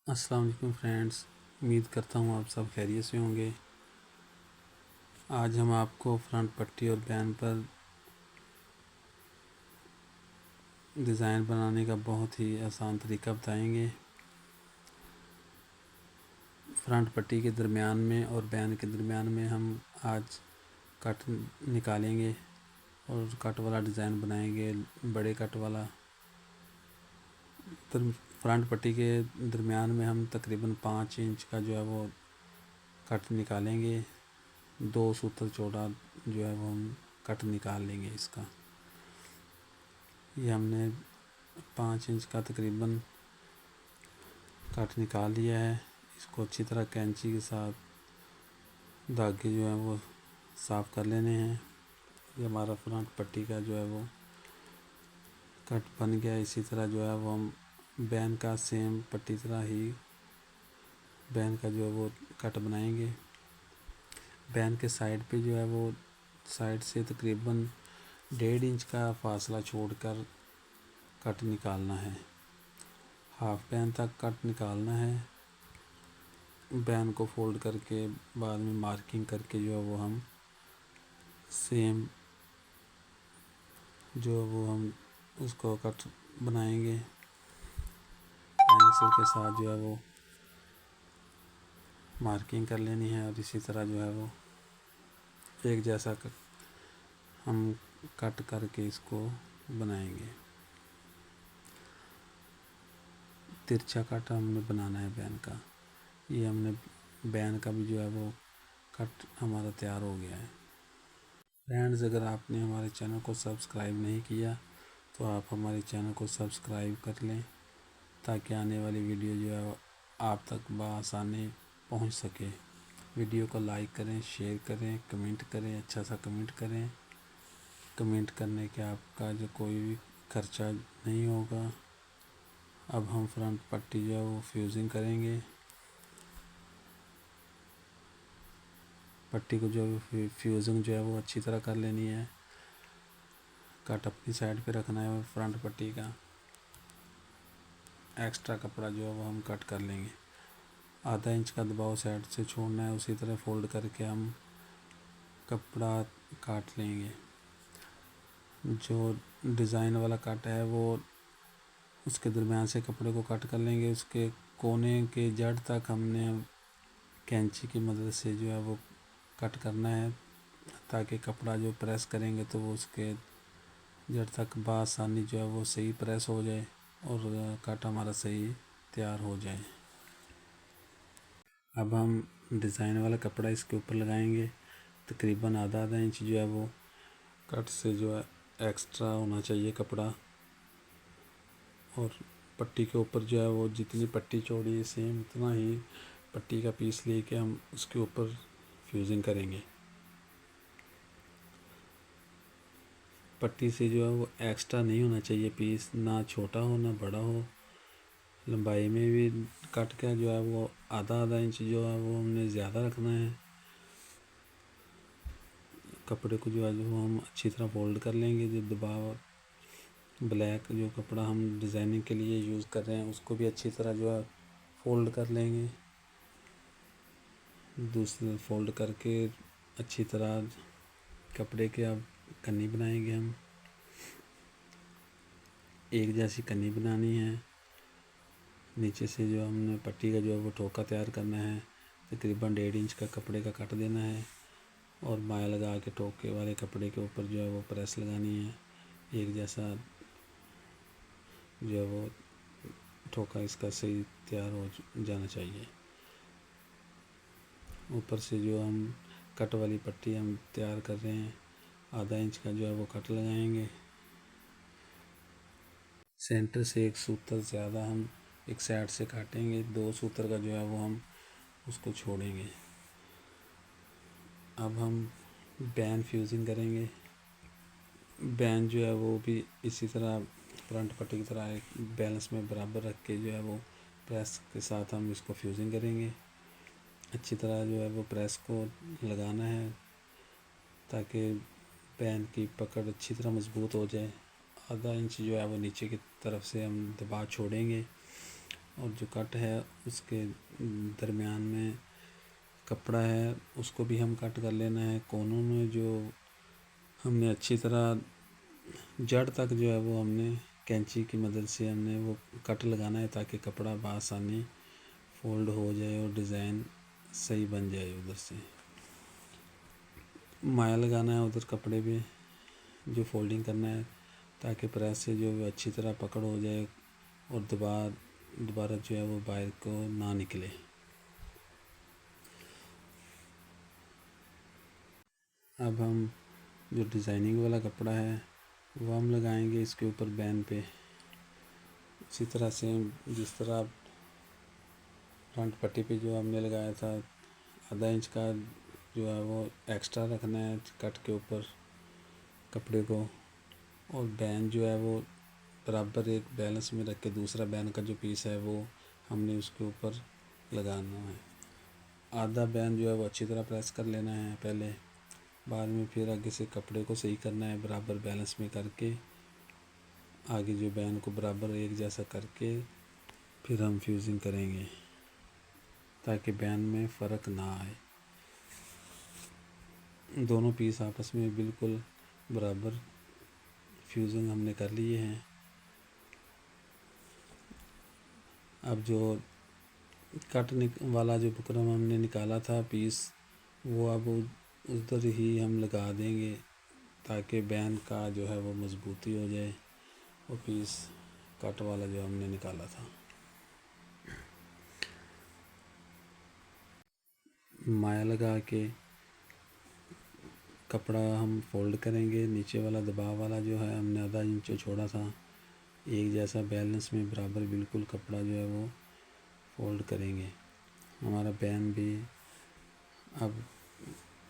अस्सलाम वालेकुम फ्रेंड्स, उम्मीद करता हूँ आप सब खैरियत से होंगे। आज हम आपको फ्रंट पट्टी और बैन पर डिज़ाइन बनाने का बहुत ही आसान तरीका बताएंगे। फ्रंट पट्टी के दरमियान में और बैन के दरमियान में हम आज कट निकालेंगे और कट वाला डिज़ाइन बनाएंगे, बड़े कट वाला। फ्रंट पट्टी के दरमियान में हम तकरीबन 5 इंच का जो है वो कट निकालेंगे। 2 सूत्र चौड़ा जो है वो हम कट निकाल लेंगे इसका। ये हमने 5 इंच का तकरीबन कट निकाल लिया है। इसको अच्छी तरह कैंची के साथ धागे जो है वो साफ़ कर लेने हैं। ये हमारा फ्रंट पट्टी का जो है वो कट बन गया। इसी तरह जो है वो हम बैन का सेम पट्टी तरह ही बैन का जो है वो कट बनाएंगे। बैन के साइड पे जो है वो साइड से तकरीबन 1.5 इंच का फासला छोड़कर कट निकालना है। हाफ बैन तक कट निकालना है। बैन को फोल्ड करके बाद में मार्किंग करके जो है वो हम सेम जो है वो हम उसको कट बनाएंगे। पेंसिल के साथ जो है वो मार्किंग कर लेनी है और इसी तरह जो है वो एक जैसा हम कट करके इसको बनाएंगे। तिरछा कट हमने बनाना है बैन का। ये हमने बैन का भी जो है वो कट हमारा तैयार हो गया है। फ्रेंड्स, अगर आपने हमारे चैनल को सब्सक्राइब नहीं किया तो आप हमारे चैनल को सब्सक्राइब कर लें ताकि आने वाली वीडियो जो है आप तक बआसानी पहुंच सके। वीडियो को लाइक करें, शेयर करें, कमेंट करें, अच्छा सा कमेंट करें। कमेंट करने के आपका जो कोई भी खर्चा नहीं होगा। अब हम फ्रंट पट्टी जो है वो फ्यूजिंग करेंगे। पट्टी को जो फ्यूजिंग जो है वो अच्छी तरह कर लेनी है। कट अपनी साइड पे रखना है और फ्रंट पट्टी का एक्स्ट्रा कपड़ा जो है वो हम कट कर लेंगे। आधा इंच का दबाव साइड से छोड़ना है। उसी तरह फोल्ड करके हम कपड़ा काट लेंगे। जो डिज़ाइन वाला कट है वो उसके दरमियान से कपड़े को कट कर लेंगे। उसके कोने के जड़ तक हमने कैंची की मदद से जो है वो कट करना है ताकि कपड़ा जो प्रेस करेंगे तो वो उसके जड़ तक बआसानी जो है वो सही प्रेस हो जाए और कट हमारा सही तैयार हो जाए। अब हम डिज़ाइन वाला कपड़ा इसके ऊपर लगाएंगे। तकरीबन आधा इंच जो है वो कट से जो है एक्स्ट्रा होना चाहिए कपड़ा। और पट्टी के ऊपर जो है वो जितनी पट्टी चौड़ी है सेम उतना ही पट्टी का पीस लेके हम उसके ऊपर फ्यूजिंग करेंगे। पट्टी से जो है वो एक्स्ट्रा नहीं होना चाहिए पीस, ना छोटा हो ना बड़ा हो। लंबाई में भी कट का जो है वो आधा इंच जो है वो हमने ज़्यादा रखना है। कपड़े को जो है वो हम अच्छी तरह फोल्ड कर लेंगे। जो दबाव ब्लैक जो कपड़ा हम डिज़ाइनिंग के लिए यूज़ कर रहे हैं उसको भी अच्छी तरह जो है फोल्ड कर लेंगे। दूसरे फोल्ड करके अच्छी तरह कपड़े के अब कन्नी बनाएंगे। हम एक जैसी कन्नी बनानी है। नीचे से जो हमने पट्टी का जो है वो ठोका तैयार करना है। तकरीबन 1.5 इंच का कपड़े का कट देना है और माया लगा के ठोके वाले कपड़े के ऊपर जो है वो प्रेस लगानी है। एक जैसा जो है वो ठोका इसका सही तैयार हो जाना चाहिए। ऊपर से जो हम कट वाली पट्टी हम तैयार कर रहे हैं, आधा इंच का जो है वो कट लगाएंगे। सेंटर से एक सूत्र ज़्यादा हम एक साइड से काटेंगे। 2 सूत्र का जो है वो हम उसको छोड़ेंगे। अब हम बैन फ्यूजिंग करेंगे। बैन जो है वो भी इसी तरह फ्रंट पट्टी की तरह एक बैलेंस में बराबर रख के जो है वो प्रेस के साथ हम इसको फ्यूजिंग करेंगे। अच्छी तरह जो है वो प्रेस को लगाना है ताकि बैन की पकड़ अच्छी तरह मजबूत हो जाए। आधा इंच जो है वो नीचे की तरफ से हम दबाव छोड़ेंगे और जो कट है उसके दरमियान में कपड़ा है उसको भी हम कट कर लेना है। कोनों में जो हमने अच्छी तरह जड़ तक जो है वो हमने कैंची की मदद से हमने वो कट लगाना है ताकि कपड़ा बआसानी फोल्ड हो जाए और डिज़ाइन सही बन जाए। उधर से माया लगाना है उधर कपड़े पे जो फोल्डिंग करना है ताकि प्रेस से जो अच्छी तरह पकड़ हो जाए और दोबारा जो है वो बाहर को ना निकले। अब हम जो डिज़ाइनिंग वाला कपड़ा है वो हम लगाएंगे इसके ऊपर बैन पे। इसी तरह से जिस तरह फ्रंट पट्टी पे जो हमने लगाया था आधा इंच का जो है वो एक्स्ट्रा रखना है कट के ऊपर कपड़े को, और बैन जो है वो बराबर एक बैलेंस में रख के दूसरा बैन का जो पीस है वो हमने उसके ऊपर लगाना है। आधा बैन जो है वो अच्छी तरह प्रेस कर लेना है पहले, बाद में फिर आगे से कपड़े को सही करना है बराबर बैलेंस में करके। आगे जो बैन को बराबर एक जैसा करके फिर हम फ्यूजिंग करेंगे ताकि बैन में फ़र्क ना आए। दोनों पीस आपस में बिल्कुल बराबर फ्यूजिंग हमने कर लिए हैं। अब जो कट वाला जो बुकरम हमने निकाला था पीस वो अब उधर ही हम लगा देंगे ताकि बैन का जो है वो मजबूती हो जाए। वो पीस कट वाला जो हमने निकाला था माया लगा के कपड़ा हम फोल्ड करेंगे। नीचे वाला दबाव वाला जो है हमने आधा इंच छोड़ा था, एक जैसा बैलेंस में बराबर बिल्कुल कपड़ा जो है वो फोल्ड करेंगे। हमारा बैन भी अब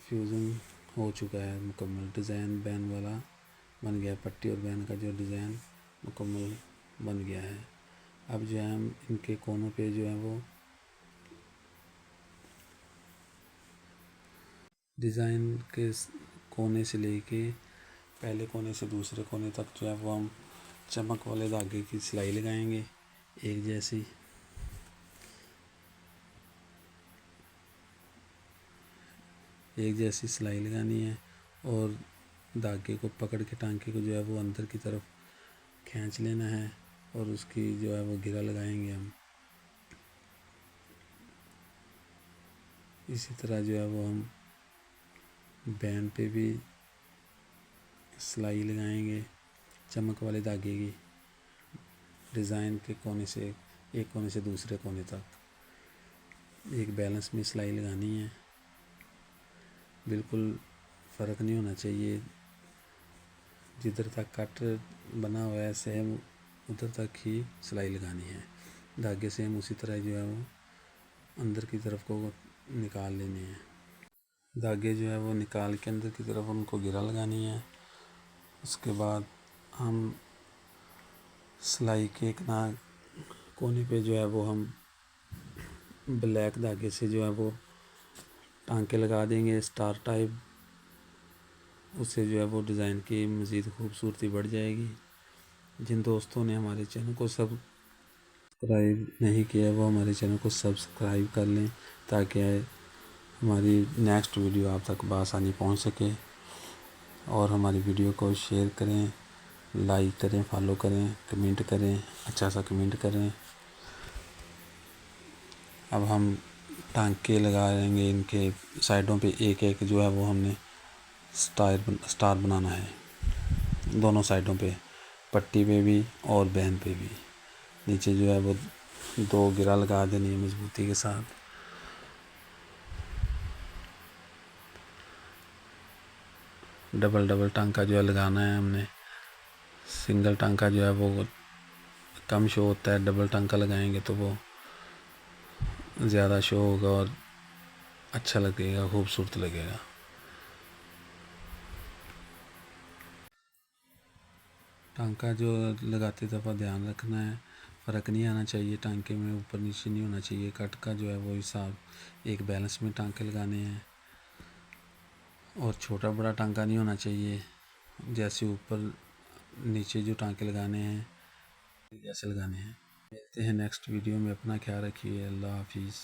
फ्यूज़न हो चुका है मुकम्मल। डिज़ाइन बैन वाला बन गया, पट्टी और बैन का जो डिज़ाइन मुकम्मल बन गया है। अब जो है हम इनके कोनों पे जो है वो डिज़ाइन के कोने से लेके पहले कोने से दूसरे कोने तक जो है वो हम चमक वाले धागे की सिलाई लगाएंगे एक जैसी सिलाई लगानी है और धागे को पकड़ के टांके को जो है वो अंदर की तरफ खींच लेना है और उसकी जो है वो घेरा लगाएंगे हम। इसी तरह जो है वो हम बैंड पे भी सिलाई लगाएंगे चमक वाले धागे की, डिज़ाइन के कोने से एक कोने से दूसरे कोने तक एक बैलेंस में सिलाई लगानी है। बिल्कुल फ़र्क नहीं होना चाहिए, जिधर तक कट बना हुआ है सेम उधर तक ही सिलाई लगानी है। धागे सेम उसी तरह जो है वो अंदर की तरफ को निकाल लेने हैं। धागे जो है वो निकाल के अंदर की तरफ उनको घेरा लगानी है। उसके बाद हम सिलाई के एक ना कोने पे जो है वो हम ब्लैक धागे से जो है वो टांके लगा देंगे स्टार टाइप। उससे जो है वो डिज़ाइन की मज़ीद खूबसूरती बढ़ जाएगी। जिन दोस्तों ने हमारे चैनल को सब्सक्राइब नहीं किया वो हमारे चैनल को सब्सक्राइब कर लें ताकि हमारी नेक्स्ट वीडियो आप तक बआसानी पहुंच सके। और हमारी वीडियो को शेयर करें, लाइक करें, फॉलो करें, कमेंट करें, अच्छा सा कमेंट करें। अब हम टांके लगाएंगे इनके साइडों पे एक एक जो है वो हमने स्टार बनाना है दोनों साइडों पे, पट्टी पे भी और बैन पे भी। नीचे जो है वो 2 घेरा लगा देनी है मजबूती के साथ। डबल टांका जो है लगाना है हमने। सिंगल टांका जो है वो कम शो होता है, डबल टांका लगाएंगे तो वो ज़्यादा शो होगा और अच्छा लगेगा, खूबसूरत लगेगा। टांका जो लगाते दफ़ा ध्यान रखना है, फ़र्क नहीं आना चाहिए टांके में, ऊपर नीचे नहीं होना चाहिए। कट का जो है वो हिसाब एक बैलेंस में टांके लगाने हैं और छोटा बड़ा टांका नहीं होना चाहिए। जैसे ऊपर नीचे जो टांके लगाने हैं जैसे लगाने हैं। मिलते हैं नेक्स्ट वीडियो में। अपना ख्याल रखिए। अल्लाह हाफिज़।